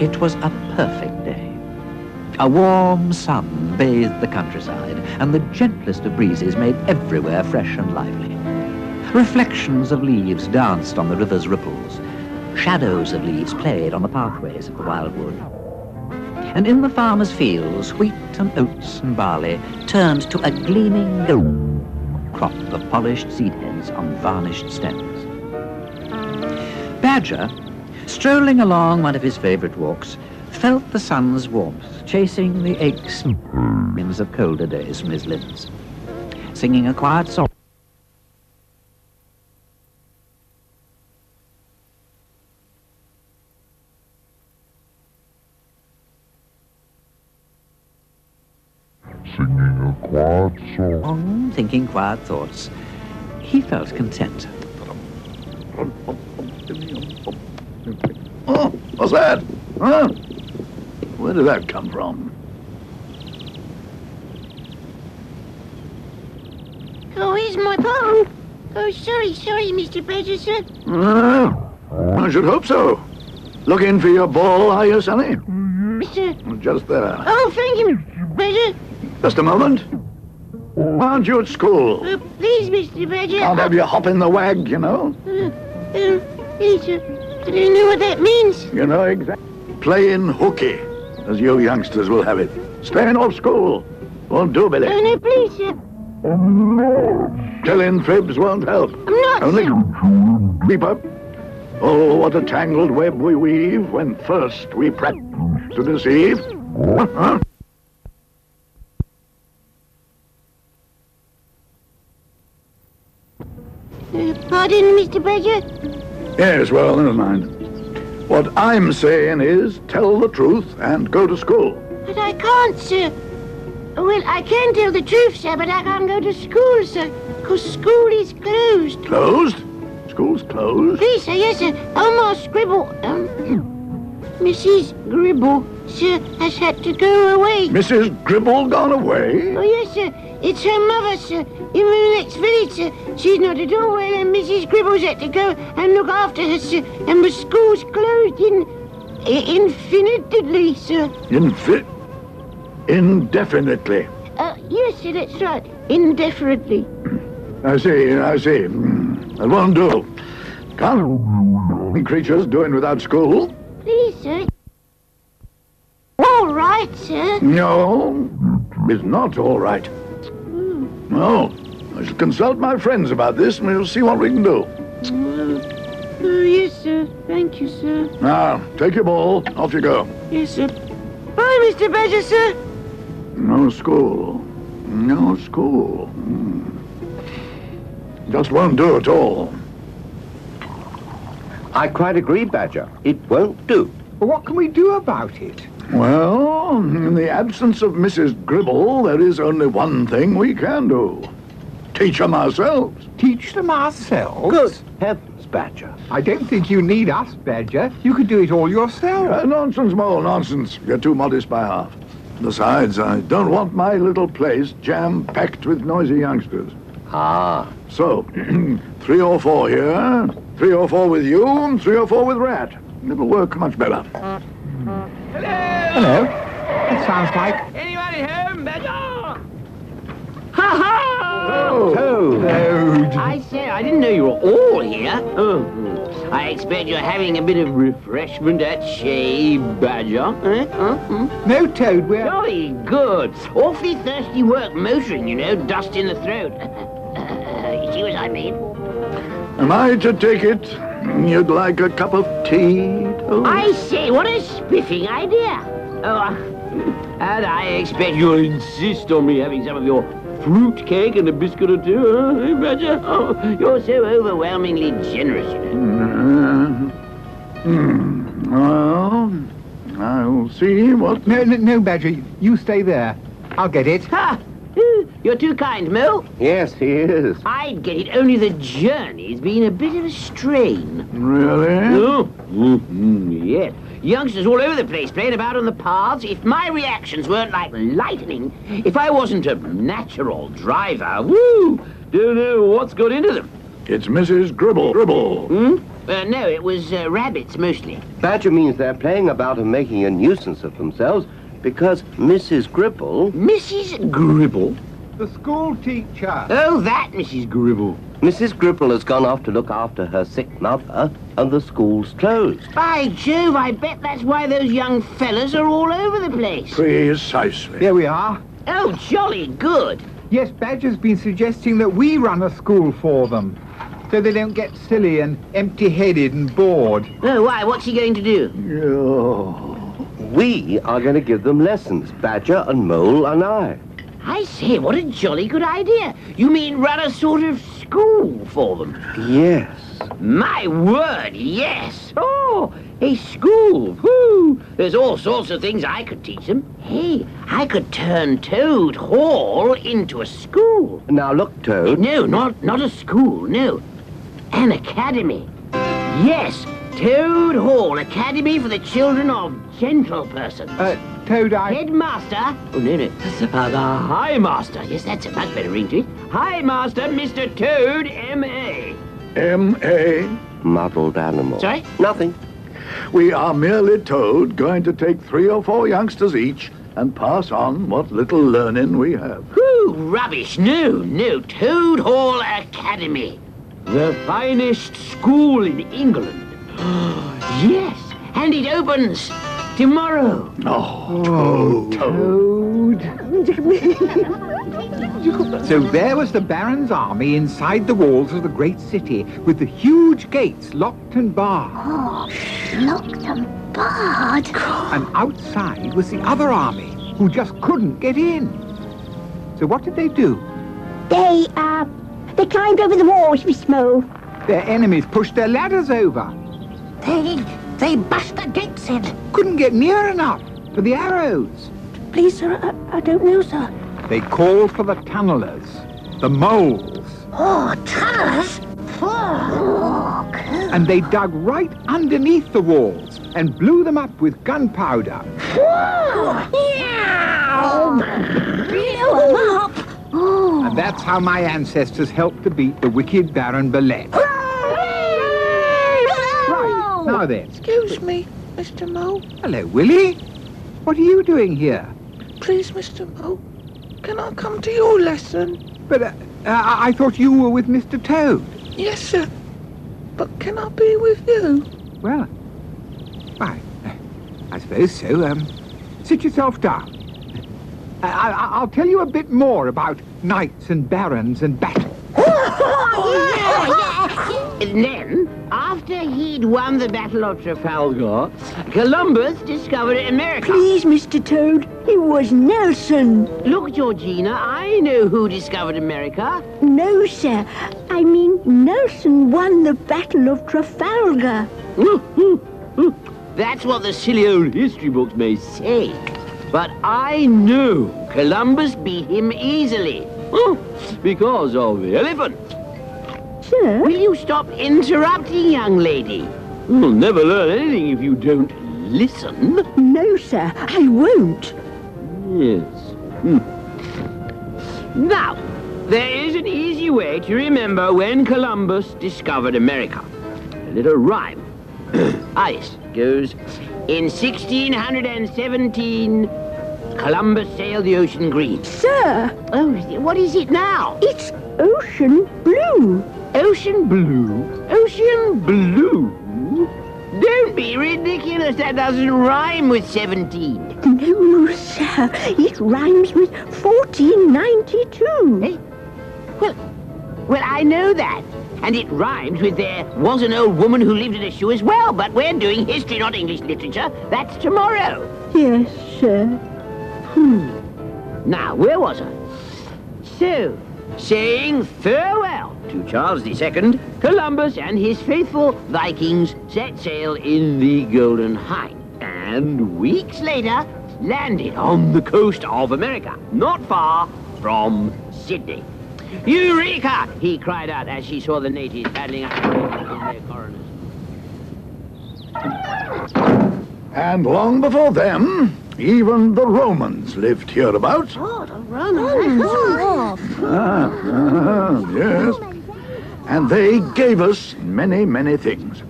It was a perfect day. A warm sun bathed the countryside, and the gentlest of breezes made everywhere fresh and lively. Reflections of leaves danced on the river's ripples. Shadows of leaves played on the pathways of the wildwood. And in the farmers' fields, wheat and oats and barley turned to a gleaming gold crop of polished seed heads on varnished stems. Badger, strolling along one of his favourite walks, felt the sun's warmth chasing the aches and pains of colder days from his limbs, singing a quiet song. Thinking quiet thoughts, he felt content. Oh, what's that? Huh? Where did that come from? Oh, here's my ball. Oh, sorry, Mr. Badger, sir. I should hope so. Looking for your ball, are you, Sonny? Sir. Just there. Oh, thank you, Mr. Badger. Just a moment. Aren't you at school? Please, Mr. Badger. Can't have you hopping the wag, you know. Yes, sir. I don't know what that means. You know exactly. Playing hooky, as you youngsters will have it. Staying off school. Won't do, Billy. Oh, no, please, sir. Telling fibs won't help. I'm not, Only sir. keep up. Oh, what a tangled web we weave when first we practice to deceive. Huh? Pardon, Mr. Badger? Yes, well, never mind. What I'm saying is, tell the truth and go to school. But I can't, sir. Well, I can tell the truth, sir, but I can't go to school, sir, because school is closed. Closed? School's closed? Please, sir, yes, sir. Omar Scribble, Mrs. Gribble, sir, has had to go away. Mrs. Gribble gone away? Oh, yes, sir. It's her mother, sir, in the next village, sir. She's not at all well, and Mrs. Gribble's had to go and look after her, sir. And the school's closed infinitely, sir. Indefinitely? Yes, sir, that's right. Indefinitely. I see. That won't do. Can't creatures doing without school? Please, sir. All right, sir. No, it's not all right. No, I shall consult my friends about this and we'll see what we can do. Oh, yes, sir. Thank you, sir. Now, take your ball. Off you go. Yes, sir. Bye, Mr. Badger, sir. No school. No school. Just won't do at all. I quite agree, Badger. It won't do. But what can we do about it? Well, in the absence of Mrs. Gribble, there is only one thing we can do. Teach them ourselves. Teach them ourselves? Good heavens, Badger. I don't think you need us, Badger. You could do it all yourself. Nonsense, Mole, nonsense. You're too modest by half. Besides, I don't want my little place jam-packed with noisy youngsters. Ah. So, 3 or 4 here, 3 or 4 with you, and 3 or 4 with Rat. It'll work much better. Hello. That sounds like... Anybody home, Badger? Ha-ha! Toad. I say, I didn't know you were all here. I expect you're having a bit of refreshment at Shea, Badger. No, Toad, we're... Jolly good. Awfully thirsty work motoring, you know, dust in the throat. You see what I mean? Am I to take it you'd like a cup of tea, Toad? I say, what a spiffing idea. And I expect you'll insist on me having some of your fruit cake and a biscuit or two, huh, Badger? Oh, you're so overwhelmingly generous, you know. Well, I'll see what... No, Badger, you stay there. I'll get it. Ha! You're too kind, Mo. Yes, he is. I'd get it, only the journey's been a bit of a strain. Really? Oh, yes. Youngsters all over the place playing about on the paths. If my reactions weren't like lightning, if I wasn't a natural driver, don't know what's got into them. It's Mrs. Gribble. Gribble. No, it was rabbits mostly. Badger means they're playing about and making a nuisance of themselves because Mrs. Gribble... Mrs. Gribble? The school teacher. Oh, that Mrs. Gribble. Mrs. Gribble has gone off to look after her sick mother and the school's closed. By Jove, I bet that's why those young fellas are all over the place. Precisely. Here we are. Oh, jolly good. Yes, Badger's been suggesting that we run a school for them, so they don't get silly and empty-headed and bored. Oh, why? What's he going to do? We are going to give them lessons, Badger and Mole and I. I say, what a jolly good idea. You mean run a sort of school for them? Yes. My word, yes. Oh, a school. Whoo! There's all sorts of things I could teach them. Hey, I could turn Toad Hall into a school. Now look, Toad. No, not a school, no. An academy. Yes, Toad Hall, Academy for the Children of Gentle Persons. Toad, Headmaster? Oh, no. The High Master. Yes, that's a much better ring to it. High Master, Mr. Toad, M.A. M.A.? Muddled animal. Sorry? Nothing. We are merely Toad going to take 3 or 4 youngsters each and pass on what little learning we have. Whew, rubbish. No. Toad Hall Academy. The finest school in England. Yes, and it opens tomorrow. Oh, Toad. So there was the Baron's army inside the walls of the great city, with the huge gates locked and barred. Locked and barred. And outside was the other army, who just couldn't get in. So what did they do? They climbed over the walls, Miss Mole. Their enemies pushed their ladders over. They bashed the gates in. Couldn't get near enough for the arrows. Please, sir, I don't know, sir. They called for the tunnelers, the moles. Oh, tunnelers? Oh, And they dug right underneath the walls and blew them up with gunpowder. Blow them up. Oh. And that's how my ancestors helped to beat the wicked Baron Belette. Right, now then. Excuse me, Mr. Mole. Hello, Willie. What are you doing here? Please, Mr. Mole, can I come to your lesson? But I thought you were with Mr. Toad. Yes, sir. But can I be with you? Well, I suppose so. Sit yourself down. I'll tell you a bit more about knights and barons and battle. And then, after he'd won the Battle of Trafalgar, Columbus discovered America. Please, Mr. Toad, it was Nelson. Look, Georgina, I know who discovered America. No, sir. I mean, Nelson won the Battle of Trafalgar. That's what the silly old history books may say. But I know Columbus beat him easily. Because of the elephant. Sir? Will you stop interrupting, young lady? You'll never learn anything if you don't listen. No, sir, I won't. Yes. Now, there is an easy way to remember when Columbus discovered America. A little rhyme. Yes, goes, in 1617, Columbus sailed the ocean green. Sir! Oh, what is it now? It's ocean blue. Ocean blue? Ocean blue? Don't be ridiculous. That doesn't rhyme with 17. No, sir. It rhymes with 1492. Hey? Well, I know that. And it rhymes with there was an old woman who lived in a shoe as well. But we're doing history, not English literature. That's tomorrow. Yes, sir. Now, where was I? So, saying farewell to Charles II, Columbus and his faithful Vikings set sail in the Golden Hind. And weeks later, landed on the coast of America, not far from Sydney. Eureka! He cried out as he saw the natives paddling up in their coroners. And long before them, even the Romans lived hereabouts. Oh, the Romans. Yes. And they gave us many, many things.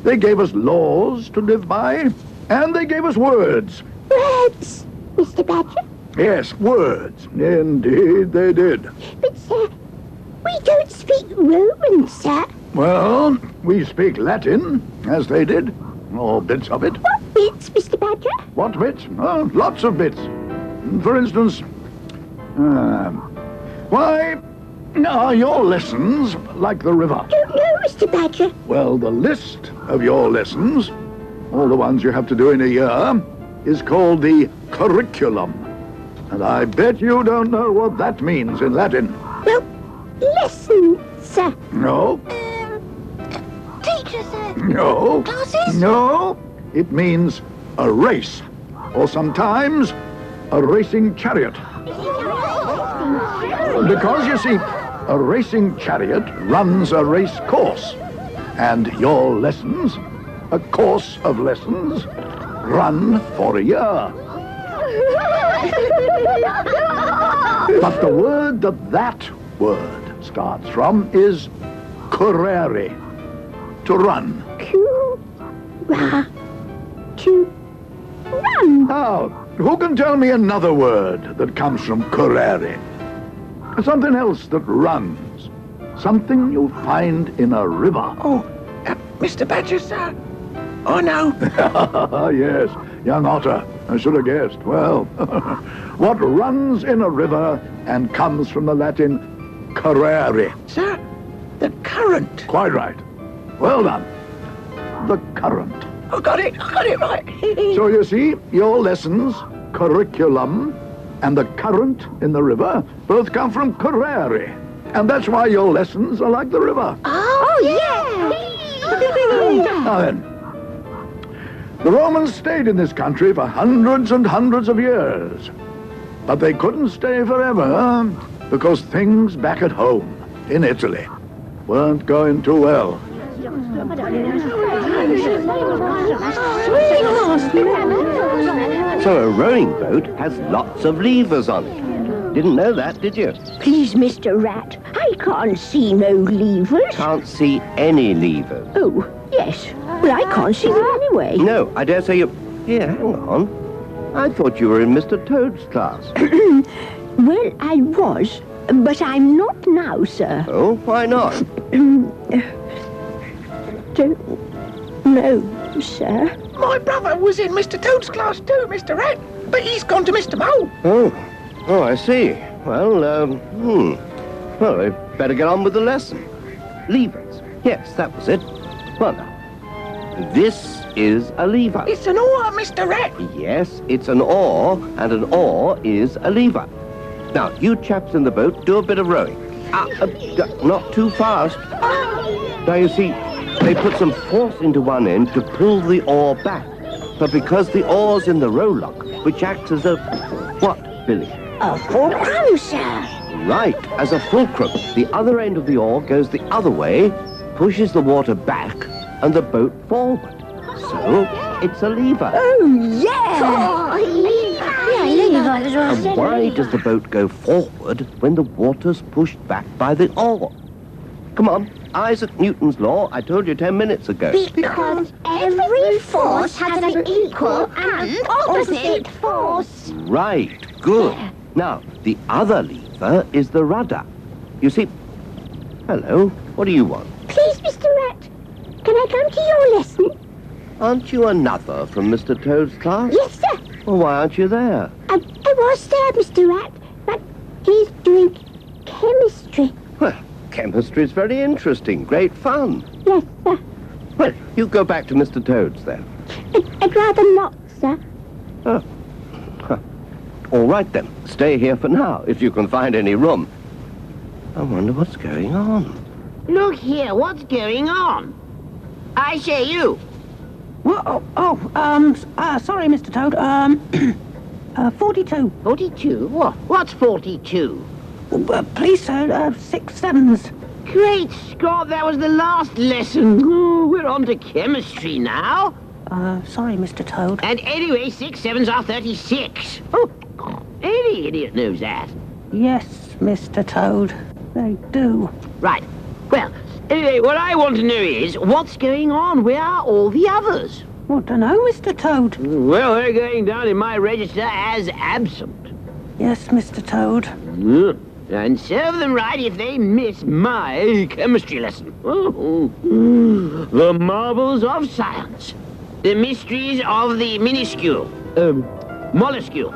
They gave us laws to live by, and they gave us words. Words, Mr. Badger? Yes, words. Indeed they did. But, sir, we don't speak Roman, sir. Well, we speak Latin, as they did, or bits of it. What bits, Mr. Badger? What bits? Oh, lots of bits. For instance, why are your lessons like the river? Don't know, Mr. Badger. Well, the list of your lessons, all the ones you have to do in a year, is called the curriculum. And I bet you don't know what that means in Latin. Well, lessons, sir. No, Teacher, sir. no, Classes? no. It means a race, or sometimes a racing chariot. Because, you see, a racing chariot runs a race course, and your lessons, a course of lessons, run for a year. But the word that word starts from is currere, to run. To run. Now, who can tell me another word that comes from currere? Something else that runs. Something you find in a river. Oh, Mr. Badger, sir. Oh, no. Yes, young otter. I should have guessed. Well, what runs in a river and comes from the Latin currere? Sir, the current. Quite right. Well done. The current. I got it right. So you see, your lessons, curriculum, and the current in the river both come from currere. And that's why your lessons are like the river. Oh, yeah. Now then, the Romans stayed in this country for hundreds and hundreds of years. But they couldn't stay forever, because things back at home, in Italy, weren't going too well. So a rowing boat has lots of levers on it. Didn't know that, did you? Please, Mr. Rat, I can't see no levers. Can't see any levers. Oh, yes. Well, I can't see them anyway. No, I dare say you... Here, hang on. I thought you were in Mr. Toad's class. Well, I was, but I'm not now, sir. Oh, why not? Don't know, sir. My brother was in Mr. Toad's class too, Mr. Rat, but he's gone to Mr. Mole. Oh, I see. Well, Well, we'd better get on with the lesson. Levers. Yes, that was it. Well, now, this is a lever. It's an oar, Mr. Rat. Yes, it's an oar, and an oar is a lever. Now, you chaps in the boat, do a bit of rowing. Not too fast. Now, you see, they put some force into one end to pull the oar back. But because the oar's in the rowlock, which acts as a... What, Billy? A fulcrum, sir. Right, as a fulcrum. The other end of the oar goes the other way, pushes the water back, and the boat forward. So, it's a lever. Oh, yeah. And why does the boat go forward when the water's pushed back by the oar? Come on, Isaac Newton's law, I told you 10 minutes ago. Because every force has an equal and opposite force. Right, good. Now, the other lever is the rudder. You see... Hello, what do you want? Please, Mr. Rat, can I come to your lesson? Aren't you another from Mr. Toad's class? Yes, sir. Well, why aren't you there? I was there, Mr. Rat, but he's doing chemistry. Well, chemistry's very interesting, great fun. Yes, sir. Well, you go back to Mr. Toad's then. I'd rather not, sir. Oh. Huh. All right then, stay here for now, if you can find any room. I wonder what's going on. Look here, what's going on? I say, you. Well, sorry, Mr. Toad. 42. 42? What? What's 42? Please, sir, 6 sevens. Great Scott, that was the last lesson. Oh, we're on to chemistry now. Sorry, Mr. Toad. And anyway, 6 sevens are 36. Oh, any idiot knows that. Yes, Mr. Toad, they do. Right. Well, Anyway, what I want to know is, what's going on? Where are all the others? What, dunno, Mr. Toad? Well, they're going down in my register as absent. Yes, Mr. Toad. And serve them right if they miss my chemistry lesson. The marvels of science. The mysteries of the minuscule. Molluscule.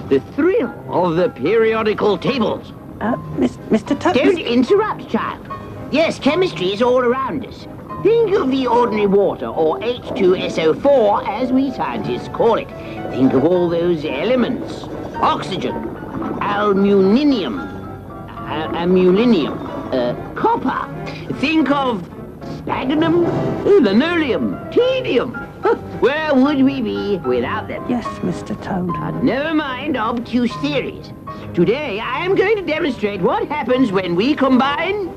The thrill of the periodical tables. Mr. Toad... Don't interrupt, child. Yes, chemistry is all around us. Think of the ordinary water, or H2SO4, as we scientists call it. Think of all those elements. Oxygen, aluminium, copper. Think of sphagnium, linoleum, tedium. Where would we be without them? Yes, Mr. Toad. But never mind obtuse theories. Today, I am going to demonstrate what happens when we combine...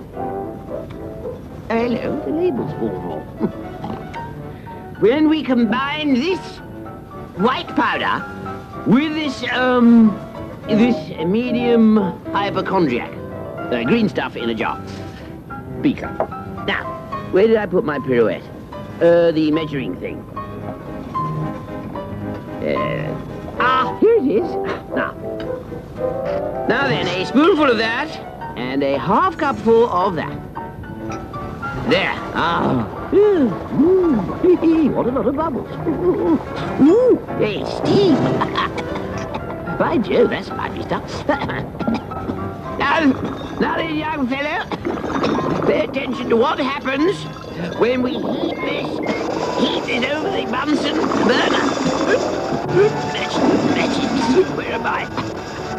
Hello, the label's fallen off. When we combine this white powder with this medium hypochondriac. Green stuff in a jar. Beaker. Now, where did I put my pirouette? The measuring thing. Here it is. Now then, a spoonful of that, and a half cupful of that. There. What a lot of bubbles. Hey, steam. By Jove, that's lovely stuff. Now then, young fellow, pay attention to what happens when we heat this over the Bunsen burner. Matches. Where am I?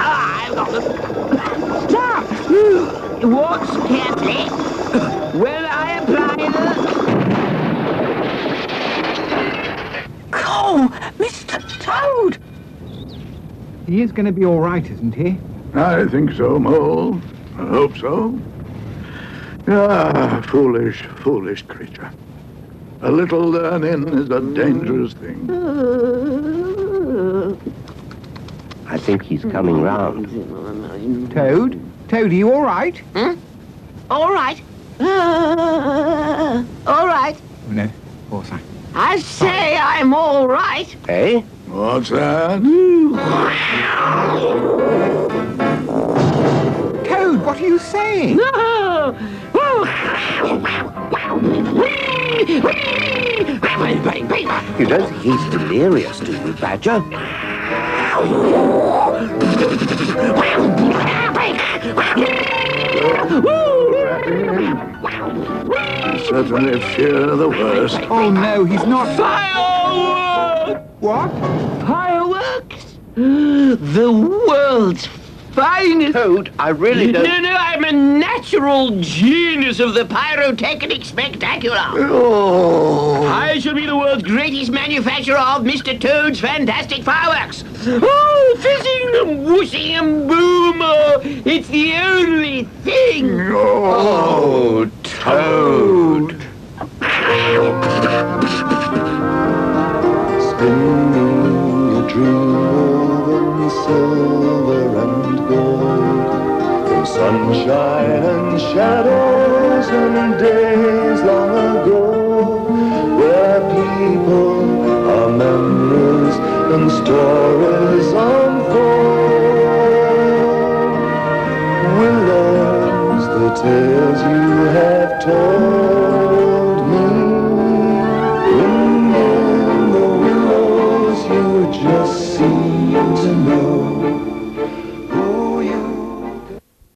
I've got them. Stop! Watch carefully when I apply the... Oh, Mr. Toad! He is going to be all right, isn't he? I think so, Mole. I hope so. Ah, foolish creature. A little learning is a dangerous thing. I think he's coming round. Toad? Toad, are you all right? All right. All right. No, of course I... I say I'm all right. Eh? What's that? Toad, what are you saying? You don't think he's delirious, do you, Badger? I certainly fear the worst. Oh, no, he's not... Fireworks! What? Fireworks? The world's finest. Toad, I really don't... No, I'm a natural genius of the pyrotechnic spectacular. Oh. I shall be the world's greatest manufacturer of Mr. Toad's fantastic fireworks. Oh, fizzing and whooshing and boom. Oh, it's the only thing. Oh, Toad. Spinning a dream woven silver and gold, from sunshine and shadows and day.